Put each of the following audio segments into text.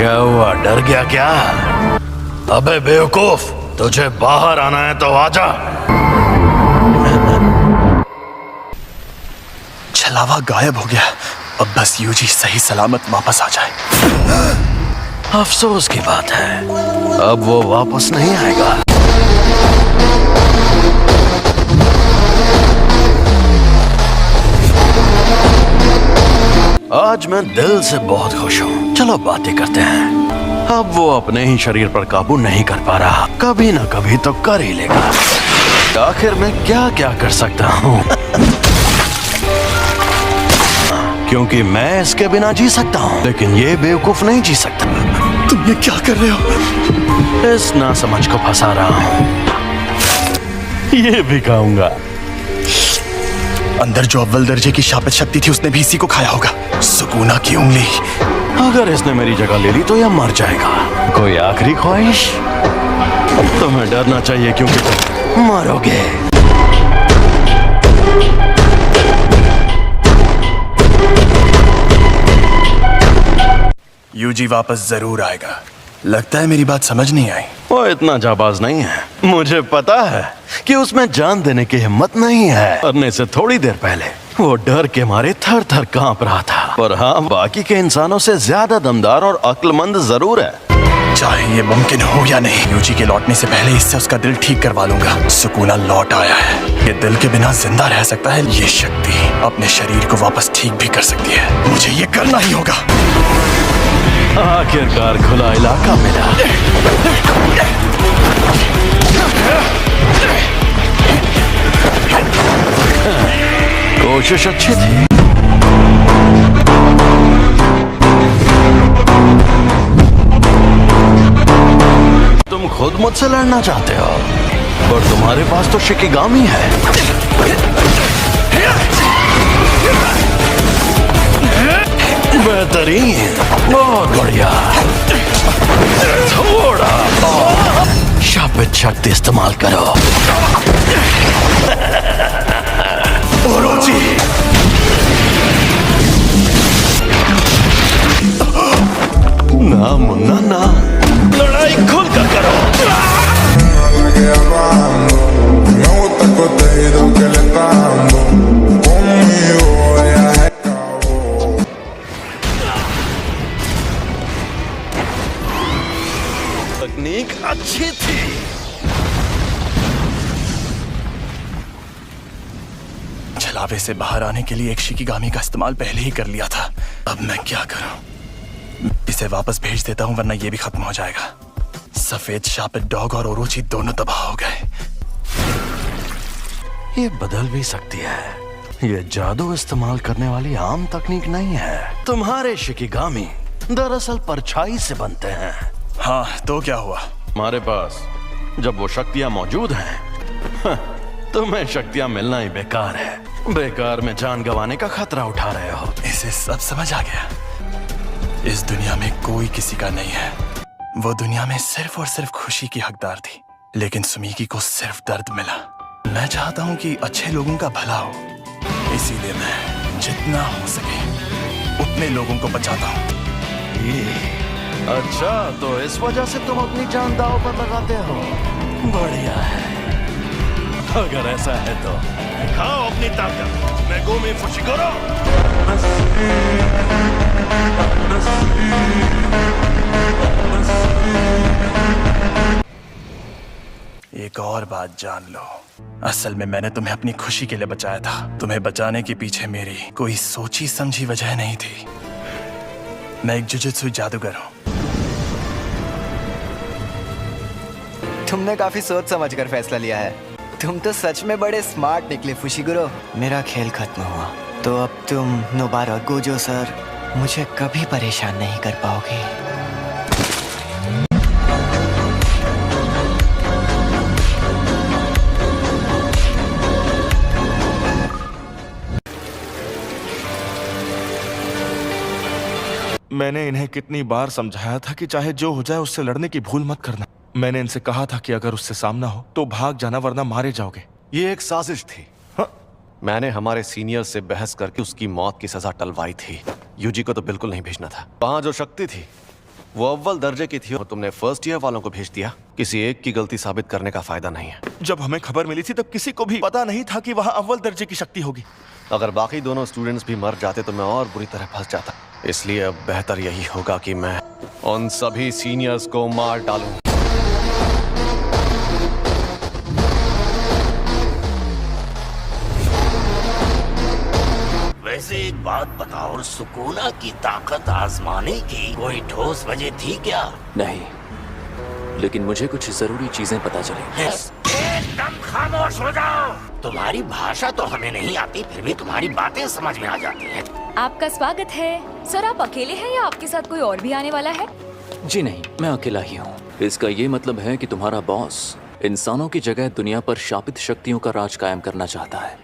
क्या हुआ, डर गया क्या? अबे बेवकूफ, तुझे बाहर आना है तो आजा। छलावा गायब हो गया। अब बस यूजी सही सलामत वापस आ जाए। अफसोस की बात है, अब वो वापस नहीं आएगा। आज मैं दिल से बहुत खुश हूँ। चलो बातें करते हैं। अब वो अपने ही शरीर पर काबू नहीं कर पा रहा, कभी ना कभी तो कर ही लेगा। आखिर मैं क्या क्या कर सकता हूँ? क्योंकि मैं इसके बिना जी सकता हूँ, लेकिन ये बेवकूफ नहीं जी सकता। तुम ये क्या कर रहे हो? इस नासमझ को फंसा रहा हूँ। ये भी खाऊंगा। अंदर जो अव्वल दर्जे की शापित शक्ति थी उसने भी इसी को खाया होगा। सुकूना की उंगली। अगर इसने मेरी जगह ले ली तो यह मर जाएगा। कोई आखिरी ख्वाहिश? तुम्हें डरना चाहिए क्योंकि तुम मरोगे। यूजी वापस जरूर आएगा। लगता है मेरी बात समझ नहीं आई। वो इतना जाबाज नहीं है। मुझे पता है कि उसमें जान देने की हिम्मत नहीं है। मरने से थोड़ी देर पहले वो डर के मारे थर थर कांप रहा था। पर हाँ, बाकी के इंसानों से ज्यादा दमदार और अक्लमंद जरूर है। चाहे ये मुमकिन हो या नहीं, यूजी के लौटने से पहले इससे उसका दिल ठीक करवा लूंगा। सुकूना लौट आया है। ये दिल के बिना जिंदा रह सकता है। ये शक्ति अपने शरीर को वापस ठीक भी कर सकती है। मुझे ये करना ही होगा। आखिरकार खुला इलाका मिला। कोशिश अच्छी थी। तुम खुद मुझसे लड़ना चाहते हो, पर तुम्हारे पास तो शिकिगामी है। बेहतरीन, बहुत बढ़िया। थोड़ा शापित शक्ति इस्तेमाल करो। ओरोची! ना मुन्ना ना, लड़ाई खुल कर करो। तकनीक अच्छी थी। छलावे से बाहर आने के लिए एक शिकिगामी का इस्तेमाल पहले ही कर लिया था। अब मैं क्या करूं? इसे वापस भेज देता हूं, वरना ये भी खत्म हो जाएगा। सफेद शापित डॉग और ओरोची दोनों तबाह हो गए। ये बदल भी सकती है। ये जादू इस्तेमाल करने वाली आम तकनीक नहीं है। तुम्हारे शिकिगामी दरअसल परछाई से बनते हैं। हाँ, तो क्या हुआ? हमारे पास जब वो शक्तियां मौजूद हैं, तुम्हें शक्तियां मिलना ही बेकार है। बेकार में जान गंवाने का खतरा उठा रहे हो। इसे सब समझ आ गया। इस दुनिया में कोई किसी का नहीं है। वो दुनिया में सिर्फ और सिर्फ खुशी की हकदार थी, लेकिन सुमीकी को सिर्फ दर्द मिला। मैं चाहता हूँ कि अच्छे लोगों का भला हो, इसीलिए मैं जितना हो सके उतने लोगों को बचाता हूँ। अच्छा, तो इस वजह से तुम अपनी जान दांव पर लगाते हो। बढ़िया है। अगर ऐसा है तो दिखाओ अपनी ताकत। Megumi Fushiguro. एक और बात जान लो, असल में मैंने तुम्हें अपनी खुशी के लिए बचाया था। तुम्हें बचाने के पीछे मेरी कोई सोची समझी वजह नहीं थी। मैं एक जुजुत्सु जादूगर हूँ। तुमने काफी सोच समझ कर फैसला लिया है। तुम तो सच में बड़े स्मार्ट निकले फुशिगुरो। मेरा खेल खत्म हुआ, तो अब तुम नोबारा गोजो सर मुझे कभी परेशान नहीं कर पाओगे। मैंने इन्हें कितनी बार समझाया था कि चाहे जो हो जाए उससे लड़ने की भूल मत करना। मैंने इनसे कहा था कि अगर उससे सामना हो तो भाग जाना, वरना मारे जाओगे। ये एक साजिश थी। मैंने हमारे सीनियर से बहस करके उसकी मौत की सजा टलवाई थी। यूजी को तो बिल्कुल नहीं भेजना था। वहां जो शक्ति थी वो अव्वल दर्जे की थी और तुमने फर्स्ट ईयर वालों को भेज दिया। किसी एक की गलती साबित करने का फायदा नहीं है। जब हमें खबर मिली थी तब किसी को भी पता नहीं था कि वहाँ अव्वल दर्जे की शक्ति होगी। अगर बाकी दोनों स्टूडेंट्स भी मर जाते तो मैं और बुरी तरह फंस जाता। इसलिए अब बेहतर यही होगा कि मैं उन सभी सीनियर्स को मार डालूं। वैसे एक बात बताओ, सुकूना की ताकत आजमाने की कोई ठोस वजह थी क्या? नहीं, लेकिन मुझे कुछ जरूरी चीजें पता चली। एकदम खामोश हो जाओ। तुम्हारी भाषा तो हमें नहीं आती, फिर भी तुम्हारी बातें समझ में आ जाती हैं। आपका स्वागत है। सर, आप अकेले हैं या आपके साथ कोई और भी आने वाला है? जी नहीं, मैं अकेला ही हूँ। इसका ये मतलब है कि तुम्हारा बॉस इंसानों की जगह दुनिया पर शापित शक्तियों का राज कायम करना चाहता है।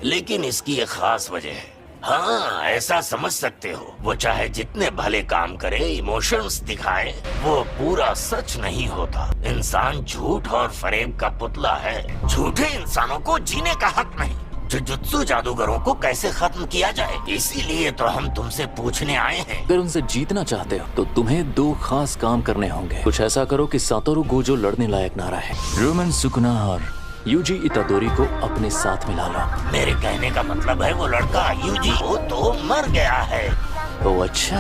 लेकिन इसकी एक खास वजह है। हाँ, ऐसा समझ सकते हो, वो चाहे जितने भले काम करे, इमोशंस दिखाए, वो पूरा सच नहीं होता। इंसान झूठ और फरेब का पुतला है। झूठे इंसानों को जीने का हक नहीं। जुजुत्सु जादूगरों को कैसे खत्म किया जाए, इसीलिए तो हम तुमसे पूछने आए हैं। अगर उनसे जीतना चाहते हो तो तुम्हें 2 खास काम करने होंगे। कुछ ऐसा करो कि सातोरु गोजो लड़ने लायक ना रहे। रोमन सुकुना और यूजी इतादोरी को अपने साथ मिला लो। मेरे कहने का मतलब है वो लड़का यूजी वो तो मर गया है। ओ अच्छा,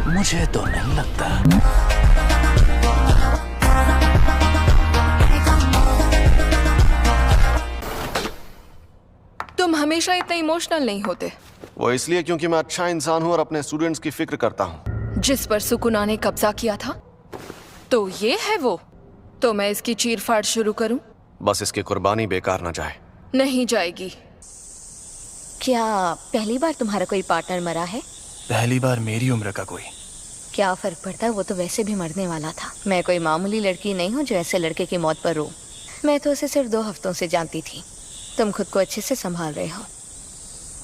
मुझे तो नहीं लगता। तुम हमेशा इतने इमोशनल नहीं होते। वो इसलिए क्योंकि मैं अच्छा इंसान हूँ और अपने स्टूडेंट्स की फिक्र करता हूँ। जिस पर सुकुना ने कब्जा किया था, तो ये है वो। तो मैं इसकी चीर-फाड़ शुरू करूं? बस इसकी कुर्बानी बेकार ना जाए। नहीं जाएगी। क्या पहली बार तुम्हारा कोई पार्टनर मरा है? पहली बार मेरी उम्र का कोई। क्या फर्क पड़ता है, वो तो वैसे भी मरने वाला था। मैं कोई मामूली लड़की नहीं हूँ जो ऐसे लड़के की मौत पर रो। मैं तो उसे सिर्फ 2 हफ्तों से जानती थी। तुम खुद को अच्छे से संभाल रहे हो।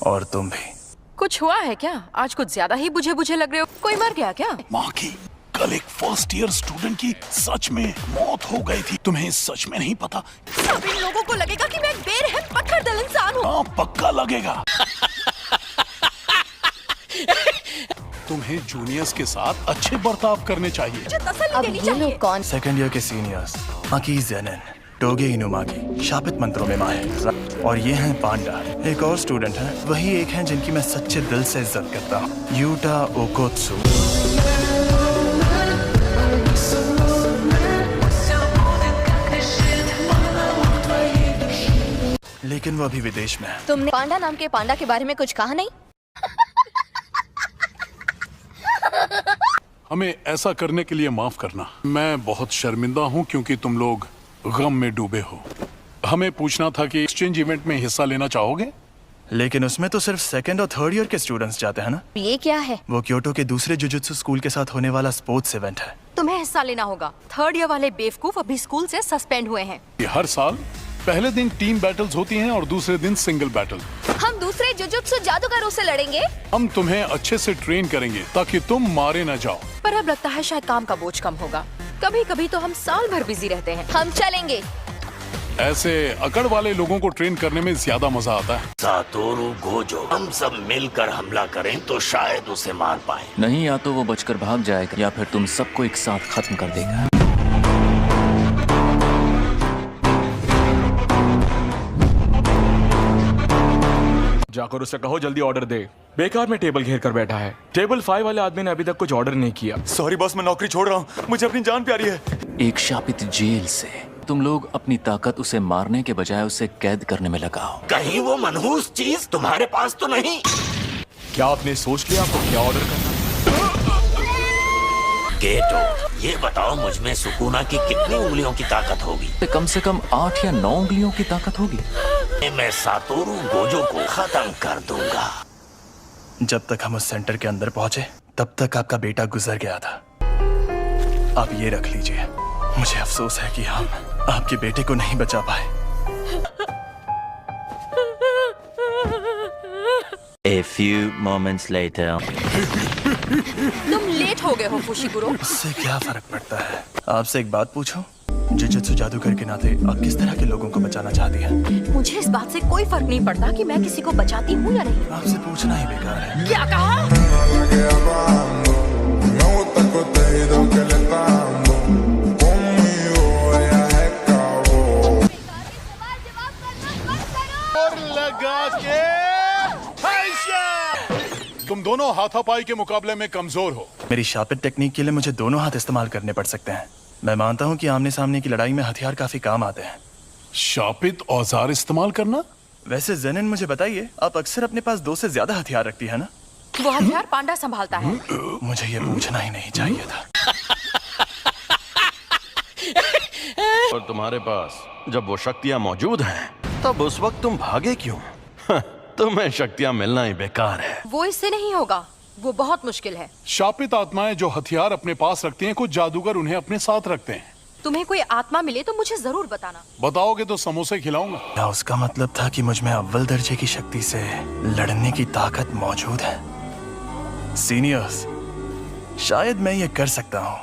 और तुम भी। कुछ हुआ है क्या? आज कुछ ज्यादा ही बुझे बुझे लग रहे हो। कोई मर गया क्या? माँ की कल एक फर्स्ट ईयर स्टूडेंट की सच में मौत हो गई थी। तुम्हें सच में नहीं पता? सब इन लोगों को लगेगा कि मैं एक बेरहम पत्थरदिल इंसान हूँ। हाँ, पक्का लगेगा। तुम्हें जूनियर्स के साथ अच्छे बर्ताव करने चाहिए। अब ये लोग कौन? सेकंड ईयर के सीनियर्स आकी ज़ेनन, टोगे इनुमागी, शापित मंत्रों में माहिर। और ये हैं पांडा। एक और स्टूडेंट है, वही एक हैं जिनकी मैं सच्चे दिल से इज्जत करता हूँ, यूटा ओकोत्सु। लेकिन वो अभी विदेश में है। तुमने पांडा नाम के पांडा के बारे में कुछ कहा नहीं? हमें ऐसा करने के लिए माफ करना। मैं बहुत शर्मिंदा हूँ क्योंकि तुम लोग गम में डूबे हो। हमें पूछना था कि एक्सचेंज इवेंट में हिस्सा लेना चाहोगे? लेकिन उसमें तो सिर्फ सेकंड और थर्ड ईयर के स्टूडेंट्स जाते हैं ना। ये क्या है? वो क्योटो के दूसरे जुजुत्सु स्कूल के साथ होने वाला स्पोर्ट्स इवेंट है। तुम्हें हिस्सा लेना होगा। थर्ड ईयर वाले बेवकूफ अभी स्कूल से सस्पेंड हुए हैं। ये हर साल पहले दिन टीम बैटल्स होती हैं और दूसरे दिन सिंगल बैटल। हम दूसरे जुजुत्सु जादूगरों से लड़ेंगे। हम तुम्हें अच्छे से ट्रेन करेंगे ताकि तुम मारे न जाओ। पर अब लगता है शायद काम का बोझ कम होगा। कभी कभी तो हम साल भर बिजी रहते हैं। हम चलेंगे। ऐसे अकड़ वाले लोगों को ट्रेन करने में ज्यादा मजा आता है। सातोरु गोजो, हम सब मिलकर हमला करें तो शायद उसे मार पाए। नहीं, या तो वो बचकर भाग जाएगा या फिर तुम सबको एक साथ खत्म कर देगा। जाकर उसे कहो जल्दी ऑर्डर दे। बेकार में टेबल घेर कर बैठा है। टेबल 5 वाले आदमी ने अभी तक कुछ ऑर्डर नहीं किया। सॉरी बॉस, मैं नौकरी छोड़ रहा हूँ। मुझे अपनी जान प्यारी है। एक शापित जेल से तुम लोग अपनी ताकत उसे मारने के बजाय उसे कैद करने में लगाओ। कहीं वो मनहूस चीज तुम्हारे पास तो नहीं? क्या आपने सोच लिया आपको क्या ऑर्डर करना? गेटो, ये बताओ मुझ में सुकुना की कितनी उंगलियों की ताकत होगी? कम से कम 8 या 9 उंगलियों की ताकत होगी। मैं सातोरु गोजो को खत्म कर दूंगा। जब तक हम उस सेंटर के अंदर पहुंचे तब तक आपका बेटा गुजर गया था। आप ये रख लीजिए। मुझे अफसोस है कि हम आपके बेटे को नहीं बचा पाए। A few moments later. तुम लेट हो गए हो फुशिगुरो। इससे क्या फर्क पड़ता है? आपसे एक बात पूछूं? जुजुत्सु जादूगर के नाते आप किस तरह के लोगों को बचाना चाहती हैं? मुझे इस बात से कोई फर्क नहीं पड़ता कि मैं किसी को बचाती हूँ या नहीं। आपसे पूछना ही बेकार है। क्या कहा? तुम दोनों हाथापाई के मुकाबले में कमजोर हो। मेरी शापित टेक्निक के लिए मुझे दोनों हाथ इस्तेमाल करने पड़ सकते हैं। मैं मानता हूँ कि आमने सामने की लड़ाई में हथियार काफी काम आते हैं। शापित औजार इस्तेमाल करना? वैसे जेनिन मुझे बताइए, आप अक्सर अपने पास 2 से ज्यादा हथियार रखती है ना? वो हथियार पांडा संभालता है। मुझे ये पूछना ही नहीं चाहिए था। और तुम्हारे पास जब वो शक्तियां मौजूद हैं, तब उस वक्त तुम भागे क्यों? तुम्हें शक्तियां मिलना ही बेकार है। वो इससे नहीं होगा, वो बहुत मुश्किल है। शापित आत्माएं जो हथियार अपने पास रखती हैं, कुछ जादूगर उन्हें अपने साथ रखते हैं। तुम्हें कोई आत्मा मिले तो मुझे जरूर बताना। बताओगे तो समोसे खिलाऊंगा। क्या उसका मतलब था कि मुझ में अव्वल दर्जे की शक्ति से लड़ने की ताकत मौजूद है? सीनियर्स, शायद मैं ये कर सकता हूँ।